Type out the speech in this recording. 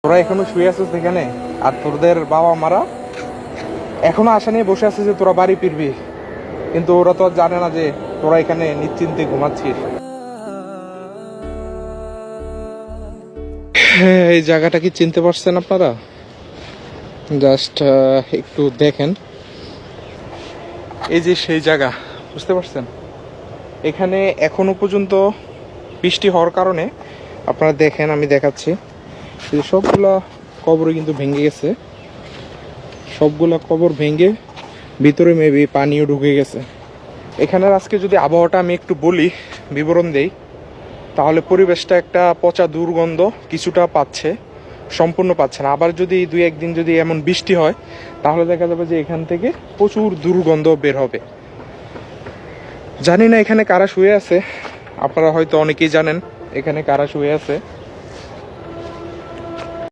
তোরা এখনো শুয়ে আছিস এখানে, আর তোদের বাবা মারা এখনো আশা নিয়ে বসে আছে যে তোরা বাড়ি ফিরবি, কিন্তু ওরা তো আর জানে না যে তোরা এখানে নিশ্চিন্তে ঘুমাচ্ছিস। হ্যাঁ, এই জায়গাটা কি চিনতে পারছেন আপনারা? জাস্ট একটু দেখেন, এই যে সেই জায়গা, বুঝতে পারছেন? এখানে এখনো পর্যন্ত বৃষ্টি হওয়ার কারণে আপনারা দেখেন, আমি দেখাচ্ছি, সবগুলা কবর কিন্তু ভেঙে গেছে, সবগুলা কবর ভেঙে ভিতরে মেবি পানিও ঢুকে গেছে। এখানের আজকে যদি আবহাওয়াটা আমি একটু বলি, বিবরণ দেই, তাহলে পরিবেশটা একটা পচা দুর্গন্ধ কিছুটা পাচ্ছে, সম্পূর্ণ পাচ্ছে না। আবার যদি 2-1 দিন যদি এমন বৃষ্টি হয়, তাহলে দেখা যাবে যে এখান থেকে প্রচুর দুর্গন্ধ বের হবে। জানি না এখানে কারা শুয়ে আছে, আপনারা হয়তো অনেকেই জানেন এখানে কারা শুয়ে আছে।